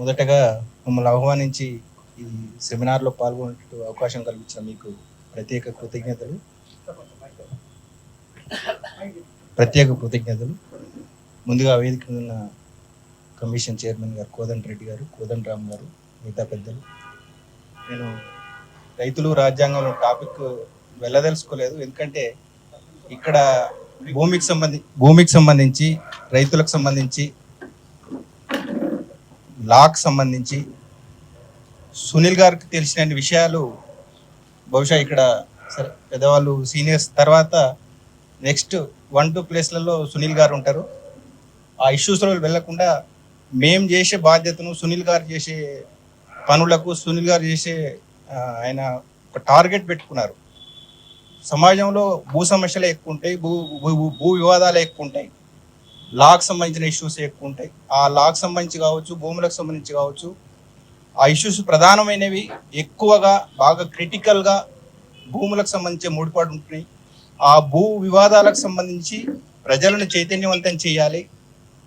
మొదటగా మమ్మల్ని ఆహ్వానించి ఈ సెమినార్లో పాల్గొనే అవకాశం కల్పించిన మీకు ప్రత్యేక కృతజ్ఞతలు. ముందుగా వేదిక ఉన్న కమిషన్ చైర్మన్ గారు కోదండరెడ్డి గారు, కోదండరామ్ గారు, మిగతా పెద్దలు. నేను రైతులు రాజ్యాంగంలో టాపిక్ వెళ్ళదలుచుకోలేదు, ఎందుకంటే ఇక్కడ భూమికి సంబంధించి రైతులకు సంబంధించి లాకు సంబంధించి సునీల్ గారికి తెలిసిన విషయాలు బహుశా ఇక్కడ సరే పెద్దవాళ్ళు సీనియర్స్ తర్వాత నెక్స్ట్ 1-2 ప్లేస్లలో సునీల్ గారు ఉంటారు. ఆ ఇష్యూస్లో వెళ్లకుండా మేము చేసే బాధ్యతను సునీల్ గారు చేసే పనులకు సునీల్ గారు చేసే ఆయన ఒక టార్గెట్ పెట్టుకున్నారు. సమాజంలో భూ సమస్యలు ఎక్కువ ఉంటాయి, భూ వివాదాలు ఎక్కువ ఉంటాయి, లాకు సంబంధించిన ఇష్యూస్ ఎక్కువ ఉంటాయి. ఆ లాకు సంబంధించి కావచ్చు, భూములకు సంబంధించి కావచ్చు, ఆ ఇష్యూస్ ప్రధానమైనవి ఎక్కువగా బాగా క్రిటికల్గా భూములకు సంబంధించి ముడిపాటు ఉంటున్నాయి. ఆ భూ వివాదాలకు సంబంధించి ప్రజలను చైతన్యవంతం చేయాలి.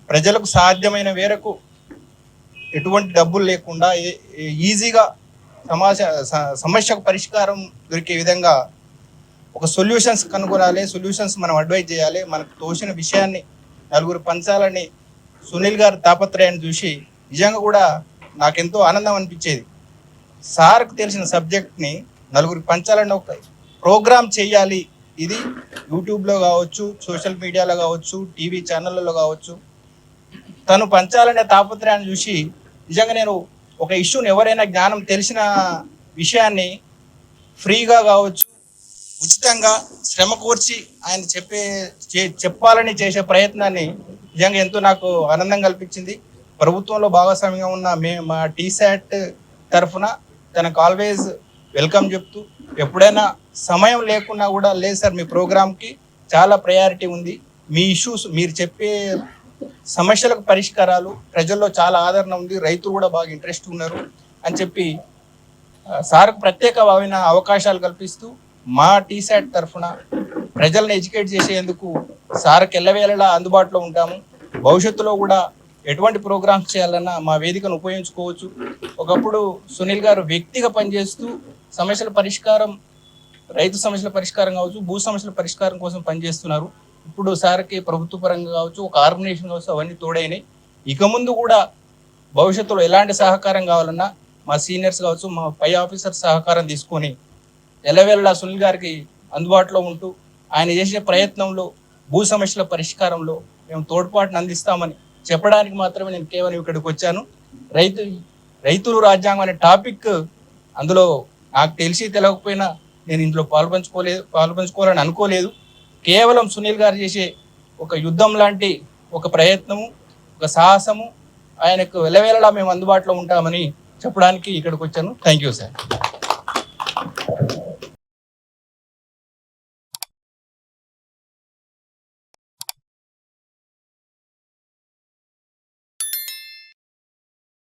ప్రజలకు సాధ్యమైన మేరకు ఎటువంటి డబ్బులు లేకుండా ఈజీగా సమస్యకు పరిష్కారం దొరికే విధంగా ఒక సొల్యూషన్స్ కనుగొనాలి. సొల్యూషన్స్ మనం అడ్వైజ్ చేయాలి. మనకు తోచిన విషయాన్ని నలుగురు పంచాలని సునీల్ గారి తాపత్రయాన్ని చూసి నిజంగా కూడా నాకెంతో ఆనందం అనిపించేది. సార్కు తెలిసిన సబ్జెక్ట్ని నలుగురికి పంచాలని ఒక ప్రోగ్రామ్ చేయాలి. ఇది యూట్యూబ్లో కావచ్చు, సోషల్ మీడియాలో కావచ్చు, టీవీ ఛానళ్ళలో కావచ్చు, తను పంచాలనే తాపత్రయాన్ని చూసి నిజంగా నేను ఒక ఇష్యూని ఎవరైనా జ్ఞానం తెలిసిన విషయాన్ని ఫ్రీగా కావచ్చు, ఉచితంగా శ్రమ కూర్చి ఆయన చెప్పాలని చేసే ప్రయత్నాన్ని నిజంగా ఎంతో నాకు ఆనందం కల్పించింది. ప్రభుత్వంలో భాగస్వామ్యంగా ఉన్న మా టీశాట్ తరఫున తనకు ఆల్వేజ్ వెల్కమ్ చెప్తూ, ఎప్పుడైనా సమయం లేకున్నా కూడా లేదు సార్ మీ ప్రోగ్రామ్కి చాలా ప్రయారిటీ ఉంది, మీ ఇష్యూస్ మీరు చెప్పే సమస్యలకు పరిష్కారాలు ప్రజల్లో చాలా ఆదరణ ఉంది, రైతులు కూడా బాగా ఇంట్రెస్ట్ ఉన్నారు అని చెప్పి సార్కు ప్రత్యేకమైన అవకాశాలు కల్పిస్తూ మా టీశాట్ తరఫున ప్రజలను ఎడ్యుకేట్ చేసేందుకు సార్కి ఎల్లవేళలా అందుబాటులో ఉంటాము. భవిష్యత్తులో కూడా ఎటువంటి ప్రోగ్రామ్స్ చేయాలన్నా మా వేదికను ఉపయోగించుకోవచ్చు. ఒకప్పుడు సునీల్ గారు వ్యక్తిగా పనిచేస్తూ సమస్యల పరిష్కారం, రైతు సమస్యల పరిష్కారం కావచ్చు, భూ సమస్యల పరిష్కారం కోసం పనిచేస్తున్నారు. ఇప్పుడు సార్కి ప్రభుత్వ పరంగా కావచ్చు, ఒక ఆర్గనైజేషన్ కావచ్చు, అవన్నీ తోడైనాయి. ఇక ముందు కూడా భవిష్యత్తులో ఎలాంటి సహకారం కావాలన్నా మా సీనియర్స్ కావచ్చు, మా పై ఆఫీసర్స్ సహకారం తీసుకొని ఎల్లవేళలా సునీల్ గారికి అందుబాటులో ఉంటూ ఆయన చేసే ప్రయత్నంలో భూ సమస్యల పరిష్కారంలో మేము తోడ్పాటును అందిస్తామని చెప్పడానికి మాత్రమే నేను కేవలం ఇక్కడికి వచ్చాను. రైతులు రాజ్యాంగం అనే టాపిక్ అందులో నాకు తెలిసి తెలియకపోయినా నేను ఇందులో పాల్పంచుకోవాలని అనుకోలేదు. కేవలం సునీల్ గారు చేసే ఒక యుద్ధం లాంటి ఒక ప్రయత్నము, ఒక సాహసము, ఆయనకు ఎల్లవేళలా మేము అందుబాటులో ఉంటామని చెప్పడానికి ఇక్కడికి వచ్చాను. Thank you sir.